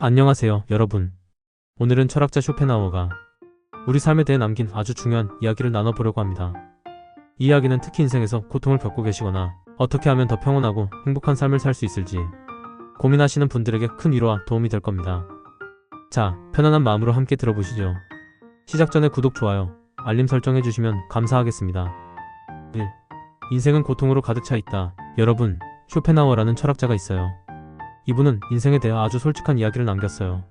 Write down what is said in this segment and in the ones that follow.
안녕하세요, 여러분. 오늘은 철학자 쇼펜하우어가 우리 삶에 대해 남긴 아주 중요한 이야기를 나눠보려고 합니다. 이 이야기는 특히 인생에서 고통을 겪고 계시거나 어떻게 하면 더 평온하고 행복한 삶을 살 수 있을지 고민하시는 분들에게 큰 위로와 도움이 될 겁니다. 자, 편안한 마음으로 함께 들어보시죠. 시작 전에 구독, 좋아요, 알림 설정해주시면 감사하겠습니다. 1. 인생은 고통으로 가득 차 있다. 여러분, 쇼펜하우어라는 철학자가 있어요. 이분은 인생에 대해 아주 솔직한 이야기를 남겼어요.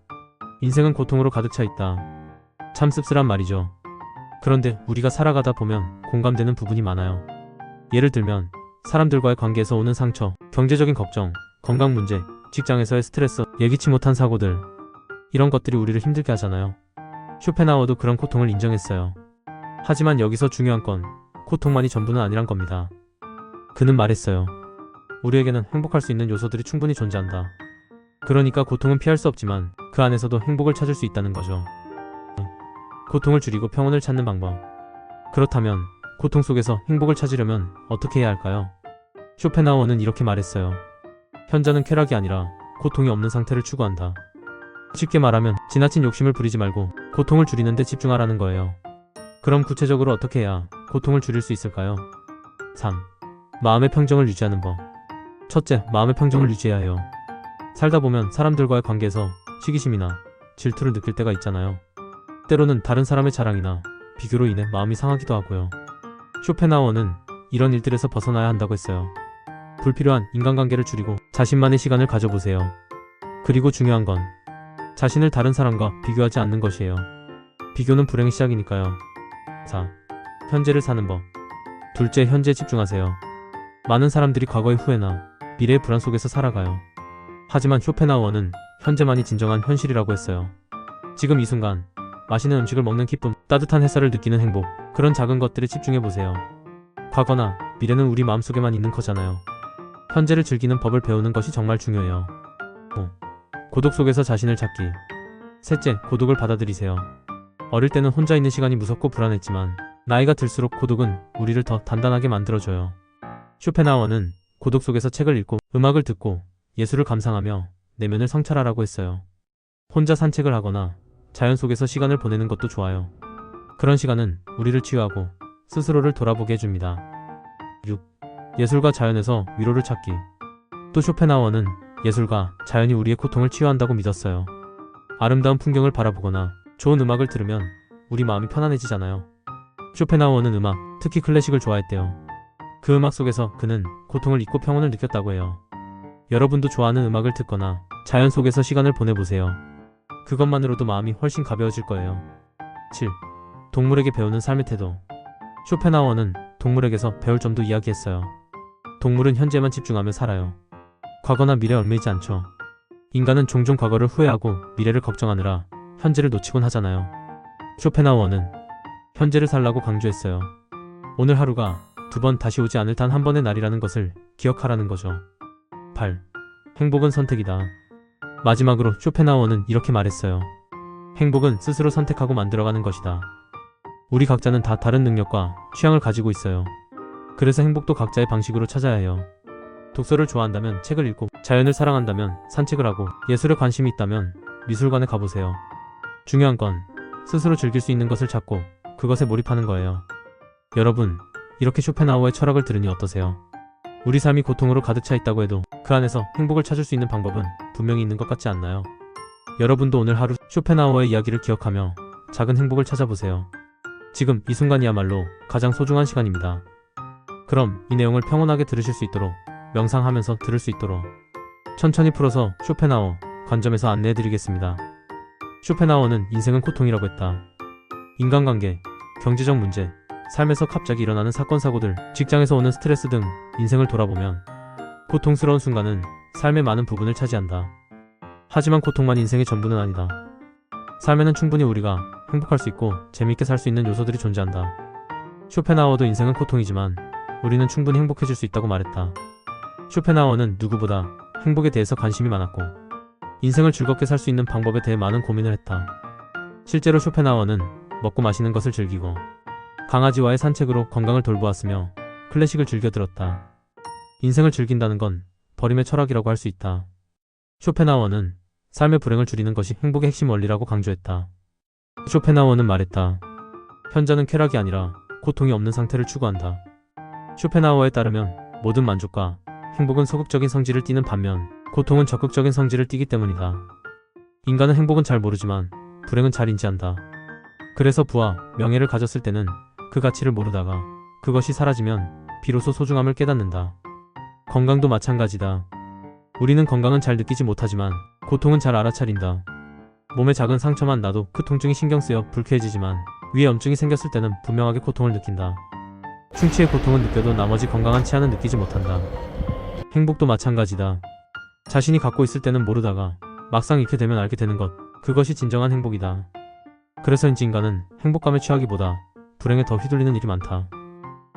인생은 고통으로 가득 차 있다. 참 씁쓸한 말이죠. 그런데 우리가 살아가다 보면 공감되는 부분이 많아요. 예를 들면 사람들과의 관계에서 오는 상처, 경제적인 걱정, 건강 문제, 직장에서의 스트레스, 예기치 못한 사고들, 이런 것들이 우리를 힘들게 하잖아요. 쇼펜하우어도 그런 고통을 인정했어요. 하지만 여기서 중요한 건 고통만이 전부는 아니란 겁니다. 그는 말했어요. 우리에게는 행복할 수 있는 요소들이 충분히 존재한다. 그러니까 고통은 피할 수 없지만 그 안에서도 행복을 찾을 수 있다는 거죠. 고통을 줄이고 평온을 찾는 방법. 그렇다면 고통 속에서 행복을 찾으려면 어떻게 해야 할까요? 쇼펜하우어는 이렇게 말했어요. 현자는 쾌락이 아니라 고통이 없는 상태를 추구한다. 쉽게 말하면 지나친 욕심을 부리지 말고 고통을 줄이는 데 집중하라는 거예요. 그럼 구체적으로 어떻게 해야 고통을 줄일 수 있을까요? 3. 마음의 평정을 유지하는 법. 첫째, 마음의 평정을 유지해야 해요. 살다 보면 사람들과의 관계에서 시기심이나 질투를 느낄 때가 있잖아요. 때로는 다른 사람의 자랑이나 비교로 인해 마음이 상하기도 하고요. 쇼펜하우어는 이런 일들에서 벗어나야 한다고 했어요. 불필요한 인간관계를 줄이고 자신만의 시간을 가져보세요. 그리고 중요한 건 자신을 다른 사람과 비교하지 않는 것이에요. 비교는 불행의 시작이니까요. 4. 현재를 사는 법. 둘째, 현재에 집중하세요. 많은 사람들이 과거의 후회나 미래의 불안 속에서 살아가요. 하지만 쇼펜하우어는 현재만이 진정한 현실이라고 했어요. 지금 이 순간 맛있는 음식을 먹는 기쁨, 따뜻한 햇살을 느끼는 행복, 그런 작은 것들에 집중해보세요. 과거나 미래는 우리 마음속에만 있는 거잖아요. 현재를 즐기는 법을 배우는 것이 정말 중요해요. 5. 고독 속에서 자신을 찾기. 셋째, 고독을 받아들이세요. 어릴 때는 혼자 있는 시간이 무섭고 불안했지만 나이가 들수록 고독은 우리를 더 단단하게 만들어줘요. 쇼펜하우어는 고독 속에서 책을 읽고 음악을 듣고 예술을 감상하며 내면을 성찰하라고 했어요. 혼자 산책을 하거나 자연 속에서 시간을 보내는 것도 좋아요. 그런 시간은 우리를 치유하고 스스로를 돌아보게 해줍니다. 6. 예술과 자연에서 위로를 찾기. 또 쇼펜하우어는 예술과 자연이 우리의 고통을 치유한다고 믿었어요. 아름다운 풍경을 바라보거나 좋은 음악을 들으면 우리 마음이 편안해지잖아요. 쇼펜하우어는 음악, 특히 클래식을 좋아했대요. 그 음악 속에서 그는 고통을 잊고 평온을 느꼈다고 해요. 여러분도 좋아하는 음악을 듣거나 자연 속에서 시간을 보내보세요. 그것만으로도 마음이 훨씬 가벼워질 거예요. 7. 동물에게 배우는 삶의 태도. 쇼펜하우어는 동물에게서 배울 점도 이야기했어요. 동물은 현재만 집중하며 살아요. 과거나 미래에 얽매이지 않죠. 인간은 종종 과거를 후회하고 미래를 걱정하느라 현재를 놓치곤 하잖아요. 쇼펜하우어는 현재를 살라고 강조했어요. 오늘 하루가 두 번 다시 오지 않을 단 한 번의 날이라는 것을 기억하라는 거죠. 8. 행복은 선택이다. 마지막으로 쇼펜하우어는 이렇게 말했어요. 행복은 스스로 선택하고 만들어가는 것이다. 우리 각자는 다 다른 능력과 취향을 가지고 있어요. 그래서 행복도 각자의 방식으로 찾아야 해요. 독서를 좋아한다면 책을 읽고, 자연을 사랑한다면 산책을 하고, 예술에 관심이 있다면 미술관에 가보세요. 중요한 건 스스로 즐길 수 있는 것을 찾고 그것에 몰입하는 거예요. 여러분, 이렇게 쇼펜하우어의 철학을 들으니 어떠세요? 우리 삶이 고통으로 가득 차 있다고 해도 그 안에서 행복을 찾을 수 있는 방법은 분명히 있는 것 같지 않나요? 여러분도 오늘 하루 쇼펜하우어의 이야기를 기억하며 작은 행복을 찾아보세요. 지금 이 순간이야말로 가장 소중한 시간입니다. 그럼 이 내용을 평온하게 들으실 수 있도록, 명상하면서 들을 수 있도록 천천히 풀어서 쇼펜하우어 관점에서 안내해드리겠습니다. 쇼펜하우어는 인생은 고통이라고 했다. 인간관계, 경제적 문제, 삶에서 갑자기 일어나는 사건 사고들, 직장에서 오는 스트레스 등 인생을 돌아보면 고통스러운 순간은 삶의 많은 부분을 차지한다. 하지만 고통만 인생의 전부는 아니다. 삶에는 충분히 우리가 행복할 수 있고 재미있게 살 수 있는 요소들이 존재한다. 쇼펜하우어도 인생은 고통이지만 우리는 충분히 행복해질 수 있다고 말했다. 쇼펜하우어는 누구보다 행복에 대해서 관심이 많았고 인생을 즐겁게 살 수 있는 방법에 대해 많은 고민을 했다. 실제로 쇼펜하우어는 먹고 마시는 것을 즐기고 강아지와의 산책으로 건강을 돌보았으며 클래식을 즐겨 들었다. 인생을 즐긴다는 건 버림의 철학이라고 할 수 있다. 쇼펜하우어는 삶의 불행을 줄이는 것이 행복의 핵심 원리라고 강조했다. 쇼펜하우어는 말했다. 현자는 쾌락이 아니라 고통이 없는 상태를 추구한다. 쇼펜하우어에 따르면 모든 만족과 행복은 소극적인 성질을 띠는 반면 고통은 적극적인 성질을 띠기 때문이다. 인간은 행복은 잘 모르지만 불행은 잘 인지한다. 그래서 부와 명예를 가졌을 때는 그 가치를 모르다가 그것이 사라지면 비로소 소중함을 깨닫는다. 건강도 마찬가지다. 우리는 건강은 잘 느끼지 못하지만 고통은 잘 알아차린다. 몸에 작은 상처만 나도 그 통증이 신경 쓰여 불쾌해지지만 위에 염증이 생겼을 때는 분명하게 고통을 느낀다. 충치의 고통은 느껴도 나머지 건강한 치아는 느끼지 못한다. 행복도 마찬가지다. 자신이 갖고 있을 때는 모르다가 막상 잃게 되면 알게 되는 것, 그것이 진정한 행복이다. 그래서인지 인간은 행복감에 취하기보다 불행에 더 휘둘리는 일이 많다.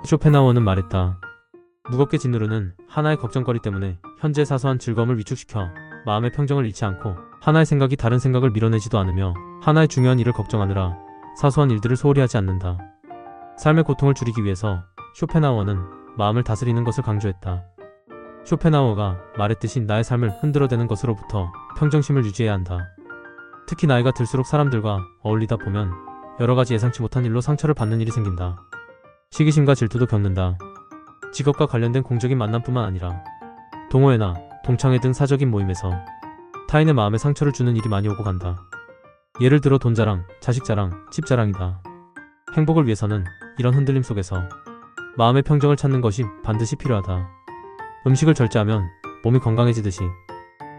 쇼펜하우어는 말했다. 무겁게 짓누르는 하나의 걱정거리 때문에 현재의 사소한 즐거움을 위축시켜 마음의 평정을 잃지 않고 하나의 생각이 다른 생각을 밀어내지도 않으며 하나의 중요한 일을 걱정하느라 사소한 일들을 소홀히 하지 않는다. 삶의 고통을 줄이기 위해서 쇼펜하우어는 마음을 다스리는 것을 강조했다. 쇼펜하우어가 말했듯이 나의 삶을 흔들어대는 것으로부터 평정심을 유지해야 한다. 특히 나이가 들수록 사람들과 어울리다 보면 여러 가지 예상치 못한 일로 상처를 받는 일이 생긴다. 시기심과 질투도 겪는다. 직업과 관련된 공적인 만남뿐만 아니라 동호회나 동창회 등 사적인 모임에서 타인의 마음에 상처를 주는 일이 많이 오고 간다. 예를 들어 돈 자랑, 자식 자랑, 집 자랑이다. 행복을 위해서는 이런 흔들림 속에서 마음의 평정을 찾는 것이 반드시 필요하다. 음식을 절제하면 몸이 건강해지듯이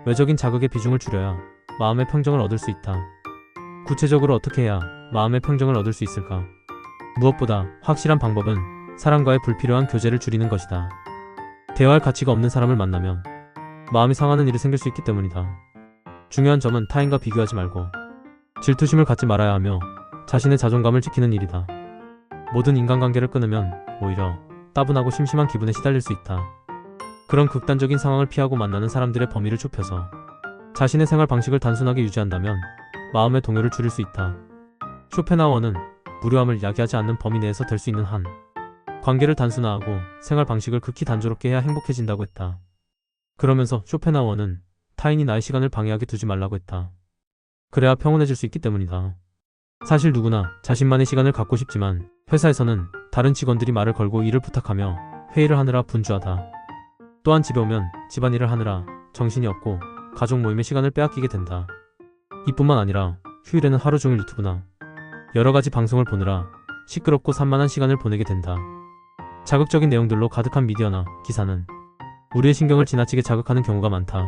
외적인 자극의 비중을 줄여야 마음의 평정을 얻을 수 있다. 구체적으로 어떻게 해야 마음의 평정을 얻을 수 있을까? 무엇보다 확실한 방법은 사람과의 불필요한 교제를 줄이는 것이다. 대화할 가치가 없는 사람을 만나면 마음이 상하는 일이 생길 수 있기 때문이다. 중요한 점은 타인과 비교하지 말고 질투심을 갖지 말아야 하며 자신의 자존감을 지키는 일이다. 모든 인간관계를 끊으면 오히려 따분하고 심심한 기분에 시달릴 수 있다. 그런 극단적인 상황을 피하고 만나는 사람들의 범위를 좁혀서 자신의 생활 방식을 단순하게 유지한다면 마음의 동요를 줄일 수 있다. 쇼펜하우어는 무료함을 야기하지 않는 범위 내에서 될 수 있는 한 관계를 단순화하고 생활 방식을 극히 단조롭게 해야 행복해진다고 했다. 그러면서 쇼펜하우어는 타인이 나의 시간을 방해하게 두지 말라고 했다. 그래야 평온해질 수 있기 때문이다. 사실 누구나 자신만의 시간을 갖고 싶지만 회사에서는 다른 직원들이 말을 걸고 일을 부탁하며 회의를 하느라 분주하다. 또한 집에 오면 집안일을 하느라 정신이 없고 가족 모임의 시간을 빼앗기게 된다. 이뿐만 아니라 휴일에는 하루 종일 유튜브나 여러 가지 방송을 보느라 시끄럽고 산만한 시간을 보내게 된다. 자극적인 내용들로 가득한 미디어나 기사는 우리의 신경을 지나치게 자극하는 경우가 많다.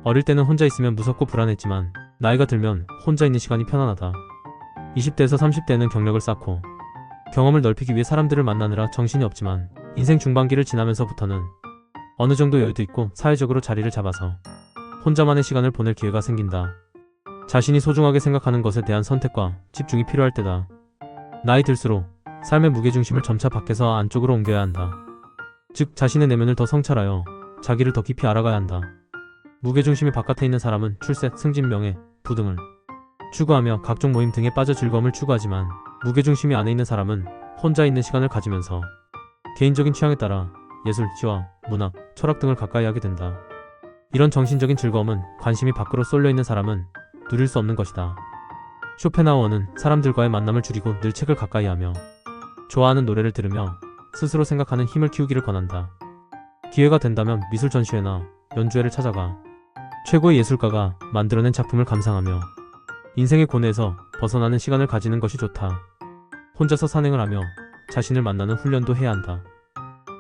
어릴 때는 혼자 있으면 무섭고 불안했지만 나이가 들면 혼자 있는 시간이 편안하다. 20대에서 30대에는 경력을 쌓고 경험을 넓히기 위해 사람들을 만나느라 정신이 없지만 인생 중반기를 지나면서부터는 어느 정도 여유도 있고 사회적으로 자리를 잡아서 혼자만의 시간을 보낼 기회가 생긴다. 자신이 소중하게 생각하는 것에 대한 선택과 집중이 필요할 때다. 나이 들수록 삶의 무게중심을 점차 밖에서 안쪽으로 옮겨야 한다. 즉 자신의 내면을 더 성찰하여 자기를 더 깊이 알아가야 한다. 무게중심이 바깥에 있는 사람은 출세, 승진, 명예, 부 등을 추구하며 각종 모임 등에 빠져 즐거움을 추구하지만 무게중심이 안에 있는 사람은 혼자 있는 시간을 가지면서 개인적인 취향에 따라 예술, 시와, 문학, 철학 등을 가까이 하게 된다. 이런 정신적인 즐거움은 관심이 밖으로 쏠려 있는 사람은 누릴 수 없는 것이다. 쇼펜하우어는 사람들과의 만남을 줄이고 늘 책을 가까이 하며 좋아하는 노래를 들으며 스스로 생각하는 힘을 키우기를 권한다. 기회가 된다면 미술 전시회나 연주회를 찾아가 최고의 예술가가 만들어낸 작품을 감상하며 인생의 고뇌에서 벗어나는 시간을 가지는 것이 좋다. 혼자서 산행을 하며 자신을 만나는 훈련도 해야 한다.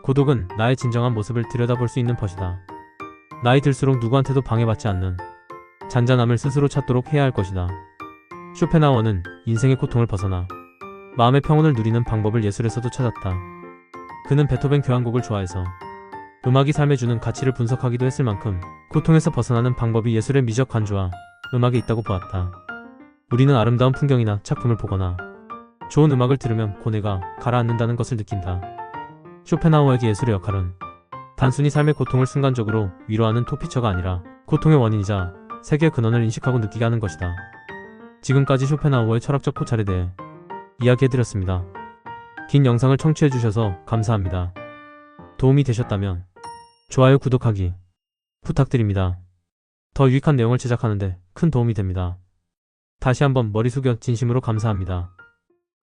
고독은 나의 진정한 모습을 들여다볼 수 있는 것이다. 나이 들수록 누구한테도 방해받지 않는 잔잔함을 스스로 찾도록 해야 할 것이다. 쇼펜하우어는 인생의 고통을 벗어나 마음의 평온을 누리는 방법을 예술에서도 찾았다. 그는 베토벤 교향곡을 좋아해서 음악이 삶에 주는 가치를 분석하기도 했을 만큼 고통에서 벗어나는 방법이 예술의 미적 간주와 음악에 있다고 보았다. 우리는 아름다운 풍경이나 작품을 보거나 좋은 음악을 들으면 고뇌가 가라앉는다는 것을 느낀다. 쇼펜하우어에게 예술의 역할은 단순히 삶의 고통을 순간적으로 위로하는 토피처가 아니라 고통의 원인이자 세계의 근원을 인식하고 느끼게 하는 것이다. 지금까지 쇼펜하우어의 철학적 포찰에 대해 이야기해드렸습니다. 긴 영상을 청취해주셔서 감사합니다. 도움이 되셨다면 좋아요, 구독하기 부탁드립니다. 더 유익한 내용을 제작하는데 큰 도움이 됩니다. 다시 한번 머리 숙여 진심으로 감사합니다.